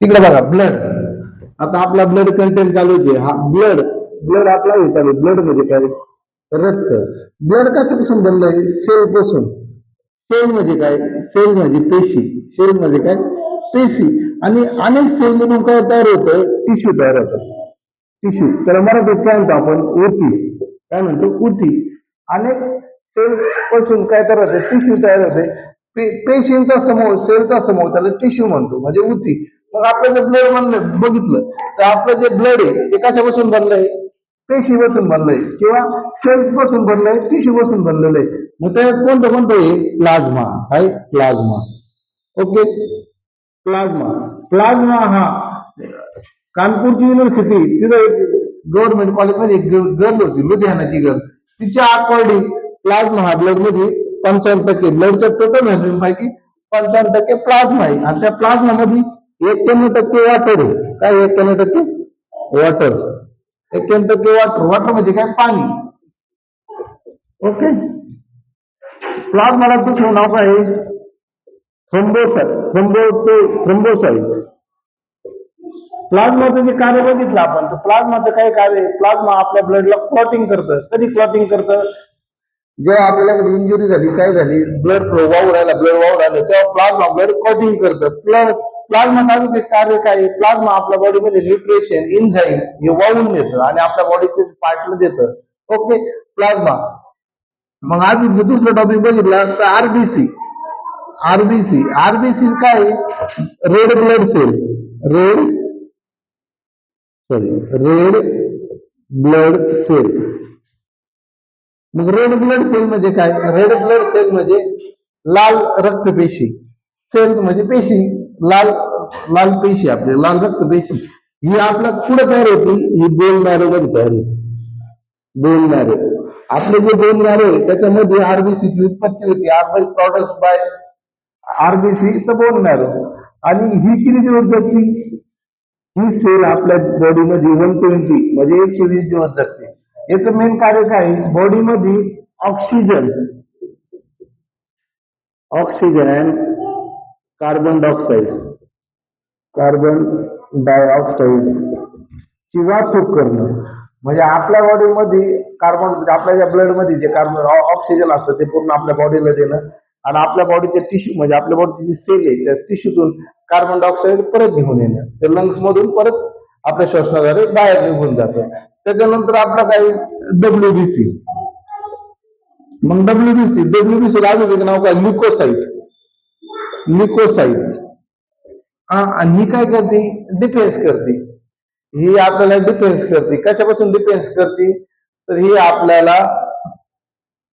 इकडे बघा ब्लड. आता आपला ब्लड कंटेंट चालू आहे. हा ब्लड ब्लड आपला हे चालू. ब्लड म्हणजे काय? रक्त. ब्लड कशापासून बनलं आहे? सेल पासून. सेल म्हणजे काय? सेल म्हणजे पेशी. सेल म्हणजे काय? पेशी. आणि अनेक सेल मधून काय तयार होतं? टिश्यू तयार होतं. टिश्यू. त्याला मराठीत काय म्हणतो आपण? ऊती. काय म्हणतो? ऊती. अनेक सेल्स पासून काय तयार होते? टिश्यू तयार होते. पेशींचा समूह, सेलचा समूह त्याला टिश्यू म्हणतो, म्हणजे ऊती. मग आपलं जे ब्लड बनलं बघितलं तर आपलं जे ब्लड आहे ते कशापासून बनलंय? पेशी पासून बनलंय किंवा सेल्स पासून बनलंय, टिश्यू पासून बनलेलं आहे. मग त्यात कोणतं कोणतं आहे? प्लाझ्मा. काय? प्लाझ्मा. ओके. प्लाझ्मा. प्लाझ्मा हा कानपूरची युनिव्हर्सिटी, तिथं एक गव्हर्नमेंट कॉलेजमध्ये एक गर्ल होती, लुधियानाची गर्ल. तिच्या अकॉर्डिंग प्लाझ्मा हा ब्लड मध्ये 55% ब्लडच्या टोटल व्हॅल्यूम पैकी 55% प्लाझ्मा आहे. आणि त्या प्लाझ्मा मध्ये 91% वॉटर आहे. काय? 91% वॉटर. 91% वॉटर. वॉटर म्हणजे काय? पाणी. ओके. प्लाझ्माला दुसरं नाव काय आहे? थ्रोम्बोसाइट. प्लाझ्माचं जे कार्य बघितलं आपण, तर प्लाझ्माचं काय कार्य आहे? प्लाझ्मा आपल्या ब्लडला क्लॉटिंग करतं. कधी क्लॉटिंग करतं? जेव्हा आपल्याला कधी इंजुरी झाली, काय झाली, ब्लड फ्लो वाहू राहिला, ब्लड वाहू राहिलं, तेव्हा प्लाझ्मा ब्लड क्लॉटिंग करतं. प्लस प्लाझ्मा कार्य काय आहे? प्लाझ्मा आपल्या बॉडीमध्ये न्यूट्रिशन, एन्झाईम हे वाहून नेतं आणि आपल्या बॉडीचे पार्टला देतं. ओके. प्लाझ्मा. मग आधी दुसरा टॉपिक बघितला तर आरबीसी. आरबीसी. आरबीसी काय? Red blood cell. Red red blood cell. मग रेड ब्लड सेल म्हणजे काय? रेड ब्लड सेल म्हणजे लाल रक्तपेशी. सेल्स म्हणजे पेशी. लाल लाल पेशी, आपले लाल रक्तपेशी. ही आपल्या कुठे तयार होती? ही बोन मॅरो मध्ये तयार होती. Bone marrow. आपले जे बोन मॅरो आहे त्याच्यामध्ये आरबीसीची उत्पत्ती होती. आर प्रॉडक्ट्स बाय आरबीसी तर बोन मॅरो. आणि ही किती दिवस जगती? ही सेल आपल्या बॉडीमध्ये 120 म्हणजे 120 दिवस जगते. याचं मेन कार्य काय? बॉडीमध्ये ऑक्सिजन अँड कार्बन डायऑक्साईड ची वाहतूक करणं. म्हणजे आपल्या बॉडीमध्ये कार्बन, म्हणजे आपल्या ज्या ब्लड मध्ये जे कार्बन ऑक्सिजन असतं ते पूर्ण आपल्या बॉडीला देणं. आणि आपल्या बॉडीचे टिश्यू, म्हणजे आपल्या बॉडीची जी सेल आहे त्या टिश्यूतून कार्बन डायऑक्साईड परत घेऊन येणं. ते लंग्स मधून परत आपल्या श्वसनाद्वारे बाहेर निघून जातं. त्याच्यानंतर आपला काय? डब्ल्यूबीसी. मग डब्ल्यूबीसी लागू नाव काय? ल्युकोसाइट्स. आणि ही काय करते? डिफेन्स करते. ही आपल्याला डिफेन्स करते. कशापासून डिफेन्स करते? तर ही आपल्याला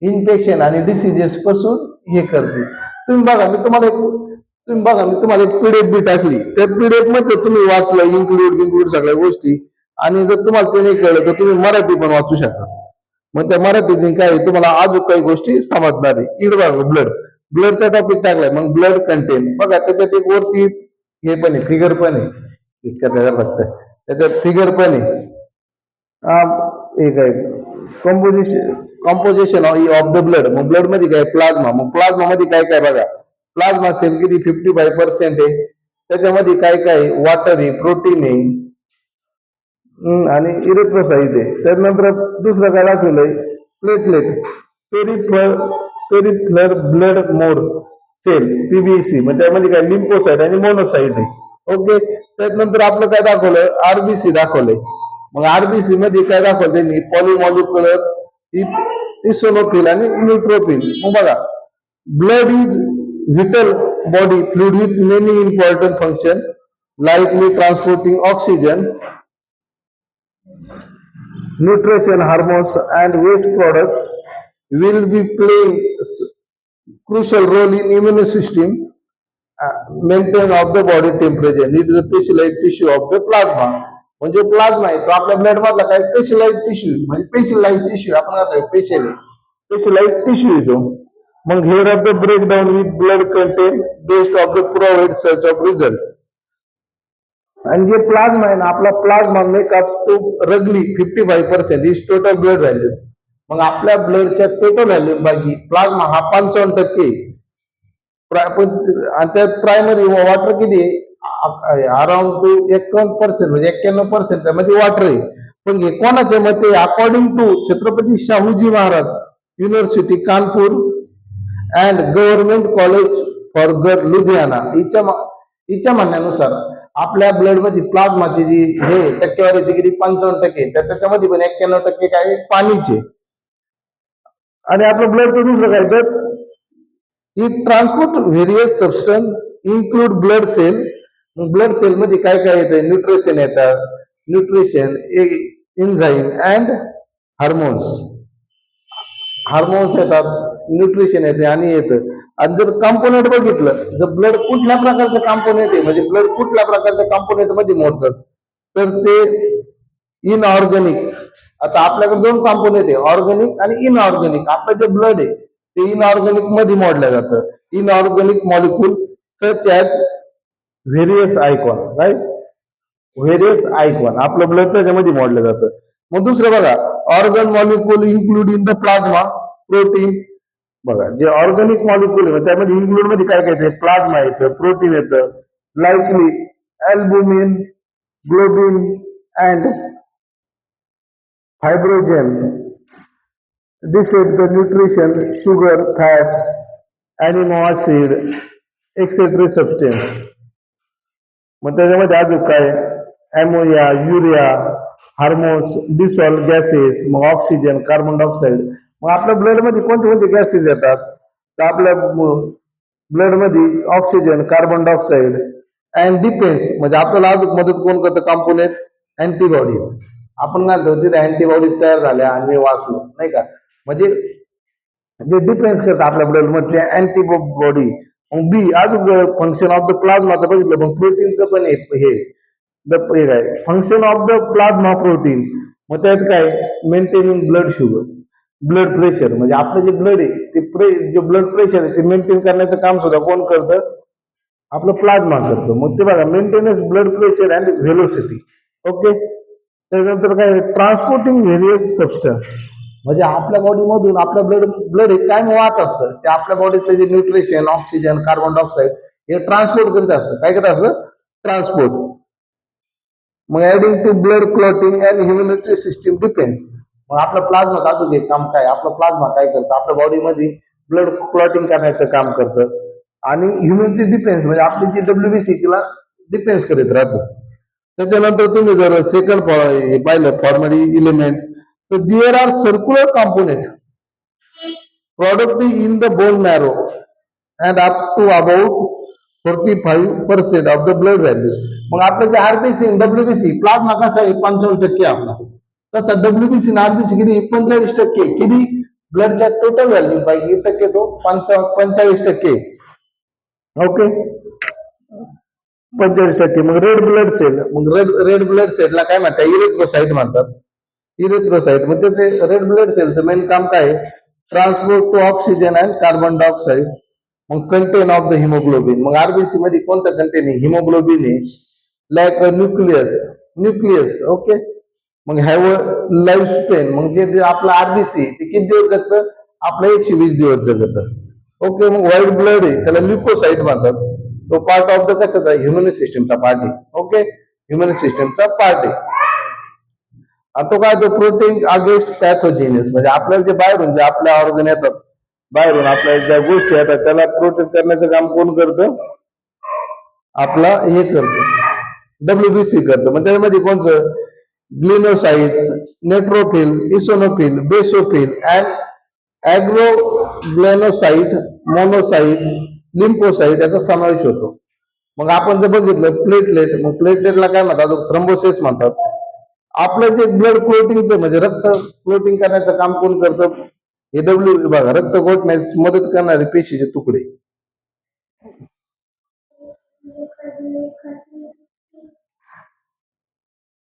इन्फेक्शन आणि डिसिजेस पासून हे करते. तुम्ही बघा मी तुम्हाला एक पीडीएफ बी टाकली. त्या पीडीएफ मध्ये तुम्ही वाचलं इन्क्लूड सगळ्या गोष्टी. आणि जर तुम्हाला ते नाही कळलं तर तुम्ही मराठी पण वाचू शकता. मग त्या मराठीतून काय तुम्हाला अजून काही गोष्टी समजणार आहे. इकडे बघा ब्लडचा टॉपिक टाकलाय. मग ब्लड कंटेंट बघा, त्याच्यात एक वरती हे पण आहे, फिगर पण आहे. इतकं लागतं त्याच्यात फिगर पण आहे. एक आहे कॉम्पोजिशन ऑफ द ब्लड. मग ब्लड मध्ये काय? प्लाझ्मा. मग प्लाझ्मा मध्ये काय काय बघा. प्लाझ्मा सेल किती? 55% आहे. त्याच्यामध्ये काय काय? वॉटर आहे, प्रोटीन आहे आणि इरिथ्रोसाइट आहे. त्यानंतर दुसरं काय दाखवलंय? प्लेटलेट. पेरिफेरल ब्लड मोड सेल, पीबीसी. मग त्यामध्ये काय? लिम्फोसाइट आणि मोनोसाइट आहे. ओके. त्यानंतर आपलं काय दाखवलंय? आरबीसी दाखवलंय. मग आरबीसी मध्ये काय दाखवलं त्यांनी? पॉलिमॉलिक्युलर इसोनोफिल आणि न्यूट्रोफिल. मग बघा, blood is vital body fluid with many important functions likely transporting oxygen, nutrition, hormones and waste products will be playing crucial role in immune system maintain of the body temperature. It is a specialized tissue of the plasma. म्हणजे plasma आहे तो आपल्या blood मधला काय? Specialise tissue. म्हणजे specialise tissue आपण specialise tissue येतो. मग here of the breakdown with blood content based of the provide search of result. आणि जे प्लाझ्मा आहे ना, आपला प्लाझ्मा मेकअप तो रगली 55% इज टोटल ब्लड व्हॅल्यू. मग आपल्या ब्लडच्या टोटल व्हॅल्यू पैकी प्लाझ्मा हा 55%. आणि त्यात प्रायमरी वॉटर किती? अराउंड टू 51% म्हणजे 91% म्हणजे वॉटर आहे. पण हे कोणाचे मते according to Chhatrapati Shahuji Maharaj university Kanpur and government college for girl Ludhiana हिच्या म्हणण्यानुसार आपल्या ब्लड मध्ये प्लाझ्माची जी हे टक्केवारी किती 55%, तर त्याच्यामध्ये पण 91% काय पाणीचे. आणि आपलं ब्लडचं दुसरं काय तर it transport various substance include blood cell. Blood cell मध्ये काय काय येतं, न्यूट्रिशन येतात, nutrition, enzyme and hormones. Hormones येतात, न्यूट्रिशन येते आणि येतं. आणि जर कंपोनेंट बघितलं, जर ब्लड कुठल्या प्रकारचं कंपोनेंट आहे म्हणजे ब्लड कुठल्या प्रकारच्या कंपोनेंट मध्ये मोडतात, तर ते इनऑर्गॅनिक. आता आपल्याकडे दोन कंपोनेंट आहे, ऑर्गॅनिक आणि इनऑर्गॅनिक. आपलं जे ब्लड आहे ते इनऑर्गॅनिक मध्ये मोडलं जातं. Inorganic molecule such as various icon, right, various icon आपलं ब्लड त्याच्यामध्ये मोडलं जातं. मग दुसरं बघा, organ molecule include in the plasma protein. बघा, जे ऑर्गॅनिक मॉलिक्यूल आहे त्यामध्ये इन्क्लूड मध्ये काय काय येतं, प्लाझ्मा येतं, प्रोटीन येतं, likely albumin, globin and fibrinogen. This is the nutrition, sugar, fat, amino acid etcetera substance. मग त्याच्यामध्ये अजून काय, ammonia, urea, hormones, dissolve gases, मग ऑक्सिजन, कार्बन डायऑक्साईड. मग आपल्या ब्लड मध्ये कोणते कोणते गॅसेस येतात, तर आपल्या ब्लड मध्ये oxygen, carbon dioxide and depends. म्हणजे आपल्याला अजून मदत कोण करतं, कंपोनेंट अँटीबॉडीज. आपण काय म्हणतो तिथे अँटीबॉडीज तयार झाल्या आणि मी वाचलो नाही का, म्हणजे जे डिफेन्स करतात आपल्या ब्लड मध्ये अँटीबॉडी. मग बी अजून फंक्शन ऑफ द प्लाझ्मा तर बघितलं, मग प्रोटीनचं पण हे काय function of the plasma protein. मग त्यात काय, maintaining blood sugar, blood pressure. म्हणजे आपलं जे ब्लड आहे ते जे ब्लड प्रेशर आहे ते मेंटेन करण्याचं काम सुद्धा कोण करतं, आपलं प्लाझ्मा करतो. मग ते बघा, maintenance blood pressure and velocity. Okay. त्यानंतर काय, ट्रान्सपोर्टिंग व्हेरियस सबस्टन्स. म्हणजे आपल्या बॉडीमधून आपलं ब्लड काय वाहत असतं, ते आपल्या बॉडीचं जे न्यूट्रिशन, ऑक्सिजन, कार्बन डायऑक्साईड हे ट्रान्सपोर्ट करीत असतं. काय करत असतं, ट्रान्सपोर्ट. मग adding to blood clotting and immunity system defence. मग आपलं प्लाझ्मा अजून एक काम काय, आपलं प्लाझ्मा काय करतं, आपल्या बॉडीमध्ये ब्लड क्लॉटिंग करण्याचं काम करतं. आणि इम्युनिटी डिफेन्स म्हणजे आपली जी WBC तिला डिफेन्स करीत राहतं. त्याच्यानंतर तुम्ही जर सेकंड पाहिलं फॉर्मॅलिटी इलिमेंट, तर there are circular component product in the bone marrow and up to about 45% of the blood value. मग आपलं जे RBC WBC प्लाझ्मा कसा आहे 55% आपला, तसा WBC आणि RBC किती 45%. किती ब्लडच्या टोटल व्हॅल्यू पैकी टक्के तो 45%. ओके, 45%. मग रेड ब्लड सेल, मग रेड ब्लड सेलला काय म्हणतात, इरेथ्रोसाइट म्हणतात. इरेथ्रोसाइट मग त्याचे रेड ब्लड सेलचं मेन काम काय, transport to oxygen and carbon dioxide. मग कंटेन ऑफ द हिमोग्लोबिन. मग RBC मध्ये कोणतं कंटेन आहे, हिमोग्लोबिन आहे. Like nucleus. ओके. मग हॅव लाईफ स्पेन. मग जे आपलं RBC ते किती दिवस जगतं, आपलं 120 दिवस जगतं. ओके. मग व्हाईट ब्लड आहे त्याला ल्युकोसाइट म्हणतात. तो पार्ट ऑफ द कशाचा, ह्युमन सिस्टमचा पार्ट आहे. ओके, ह्युमन सिस्टमचा पार्ट आहे. आता काय, तो प्रोटीन अगेन्स्ट पॅथोजेनिस. म्हणजे आपल्याला जे बाहेरून जे आपल्या ऑर्गन येतात, बाहेरून आपल्याला ज्या गोष्टी येतात त्याला प्रोटेक्ट करण्याचं काम कोण करतं, आपला हे करतं, WBC करतं. मग त्यामध्ये कोणतं, ग्लिनोसाइट्स, नेट्रोफिल, इसोनोफिल, बेसोफिल अँड ॲग्रोग्लेनोसाइट, मोनोसाइट, लिम्फोसाइट याचा समावेश होतो. मग आपण जर बघितलं प्लेटलेट, मग प्लेटलेटला काय म्हणतात, थ्रोम्बोसिस म्हणतात. आपलं जे ब्लड क्लोटिंगचं म्हणजे रक्त क्लोटिंग करण्याचं काम कोण करतं, हे बघा, रक्त गोठण्यास मदत करणारे पेशीचे तुकडे.